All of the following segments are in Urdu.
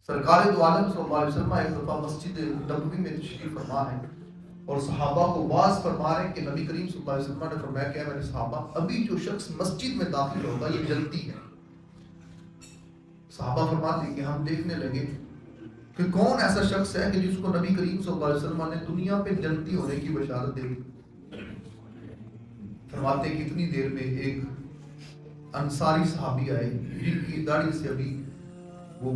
سرکار دو عالم صلی اللہ علیہ وسلم ایک دفعہ مسجد نبوی میں تشریف فرما ہے اور صحابہ کو واعظ فرما رہے ہیں کہ نبی کریم صلی اللہ علیہ وسلم نے فرمایا کہ میرے صحابہ ابھی جو شخص مسجد میں داخل ہوگا یہ جنتی ہے. صحابہ فرماتے ہیں کہ ہم دیکھنے لگے کہ کون ایسا شخص ہے کہ جس کو نبی کریم صلی اللہ علیہ وسلم نے دنیا پہ جنتی ہونے کی بشارت دے دی. فرماتے ہیں کہ اتنی دیر میں ایک انصاری صحابی آئے جن کی داڑھی سے ابھی وہ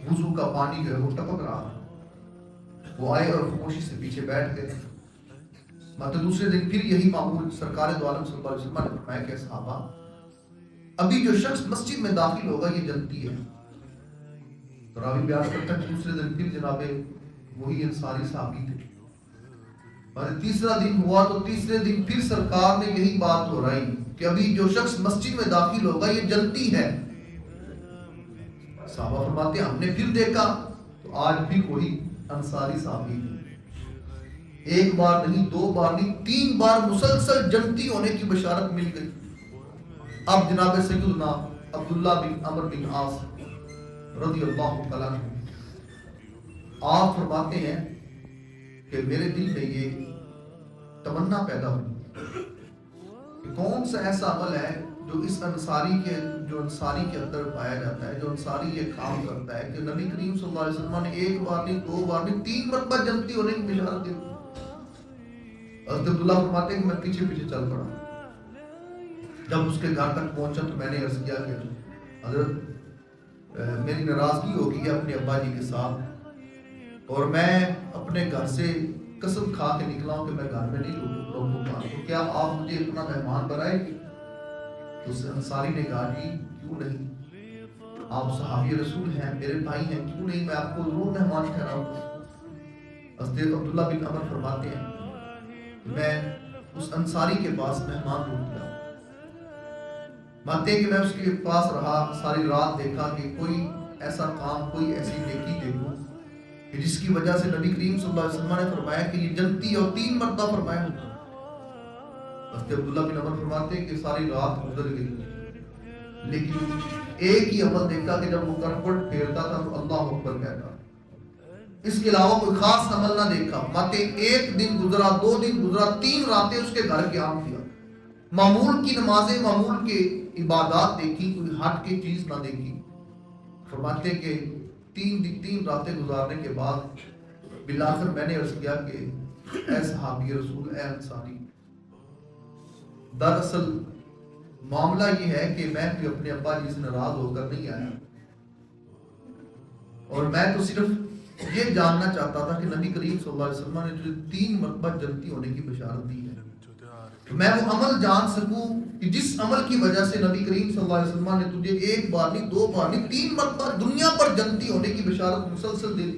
وضو کا پانی جو ہے وہ ٹپک رہا. وہ آئے اور خاموشی سے پیچھے بیٹھ گئے. مطلب دوسرے دن پھر یہی معمول سرکار دو عالم صلی اللہ علیہ وسلم نے فرمایا کہ صحابہ ابھی جو شخص مسجد میں داخل ہوگا یہ جنتی ہے. تو راوی بیان کرتا ہے کہ دوسرے دن پھر جناب وہی انصاری صحابی تھے. اور تیسرا دن ہوا تو تیسرے دن پھر سرکار نے یہی بات دہرائی کہ ابھی جو شخص مسجد میں داخل ہوگا یہ جنتی ہے. صحابہ فرماتے ہیں ہم نے پھر دیکھا تو آج بھی وہی انصاری صحابی تھے. ایک بار نہیں، دو بار نہیں، 3 بار مسلسل جنتی ہونے کی بشارت مل گئی. اب جناب سیدنا عبداللہ بن عمر بن عاص رضی اللہ تعالیٰ عنہ آپ فرماتے ہیں کہ میرے دل میں یہ تمنا پیدا ہوئی کہ کون سا ایسا عمل ہے جو اس انصاری کے اندر پایا جاتا ہے، جو انصاری یہ کام کرتا ہے کہ نبی کریم صلی اللہ علیہ وسلم نے ایک بار نہیں، 2 بار نہیں، 3 مرتبہ جنتی ہونے کی بشارت دی. حضرت عبداللہ فرماتے ہیں کہ میں پیچھے پیچھے چل پڑا. جب اس کے گھر تک پہنچا تو میں نے عرض کیا کہ حضرت میری ناراضگی ہو گئی ہے اپنے ابا جی کے ساتھ اور میں اپنے گھر سے قسم کھا کے نکلا ہوں کہ میں گھر میں نہیں رہوں گا، تو کیا آپ مجھے اپنا مہمان بنائیں گے؟ تو اس انصاری نے کہا جی کیوں نہیں، آپ صحابی رسول ہیں، میرے بھائی ہیں، کیوں نہیں، میں آپ کو ضرور مہمان ٹھہراؤں گا. حضرت عبداللہ بن عمر فرماتے ہیں میں اس انصاری کے پاس مہمان روک گیا. مانتے ہیں کہ میں اس کے پاس رہا، ساری رات دیکھا کہ کوئی ایسا کام، کوئی ایسی نیکی دیکھوں کہ جس کی وجہ سے نبی کریم صلی اللہ علیہ وسلم نے فرمایا کہ یہ جنتی اور 3 مرتبہ فرمایا. حضرت عبداللہ بن عمر فرماتے ہیں کہ ساری رات گزر گئی لیکن ایک ہی عمل دیکھا کہ جب وہ کرپٹ پھیرتا تھا تو اللہ اکبر کہتا. اس کے علاوہ کوئی خاص عمل نہ دیکھا. ماتے 1 دن گزرا، 2 دن گزرا، 3 راتیں اس کے گھر قیام کیا. معمول کی نمازیں، معمول کے عبادات دیکھی، کوئی ہٹ کے چیز نہ دیکھی. فرماتے کہ 3 راتیں گزارنے کے بعد بالآخر میں نے عرض کیا کہ اے صحابی رسول، اے انصاری، دراصل معاملہ یہ ہے کہ میں بھی اپنے ابا جی سے ناراض ہو کر نہیں آیا اور میں تو صرف یہ جاننا چاہتا تھا کہ نبی کریم صلی اللہ علیہ وسلم نے تجھے 3 مرتبہ جنتی ہونے کی بشارت دی ہے، میں وہ عمل جان سکوں کہ جس عمل کی وجہ سے نبی کریم صلی اللہ علیہ وسلم نے تجھے 1 بار نہیں، 2 بار نہیں، 3 مرتبہ دنیا پر جنتی ہونے کی بشارت مسلسل دے دی.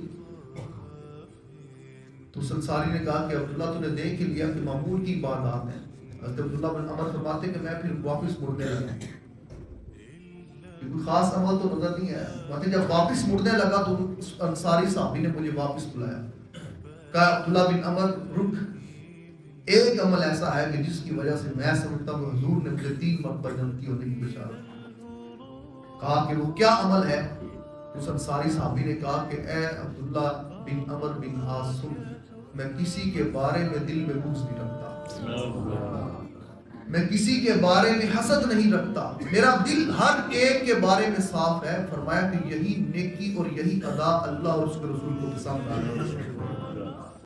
تو انصاری نے کہا کہ عبداللہ تو نے دیکھ لیا کہ معمول کی عبادات ہیں. حضرت عبداللہ بن عمر فرماتے کہ میں پھر واپس مڑنے لگا، کوئی خاص عمل تو نظر نہیں آیا. جب واپس مڑنے لگا تو انصاری صحابی نے مجھے واپس بلایا، کہا عبداللہ بن عمر رک، ایک عمل ایسا ہے کہ جس کی وجہ سے میں سمجھتا ہوں حضور نے مجھے 3 مرتبہ جنتی ہونے کی بشارت. کہا کہ وہ کیا عمل ہے؟ اس انصاری صحابی نے کہا کہ اے عبداللہ بن عمر بن عاص سن، میں کسی کے بارے میں دل میں بغض نہیں رکھتا، میں کسی کے بارے میں حسد نہیں رکھتا، میرا دل ہر ایک کے بارے میں صاف ہے. فرمایا کہ یہی نیکی اور یہی ادا اللہ اور اس کے رسول کو پسند آتا ہے.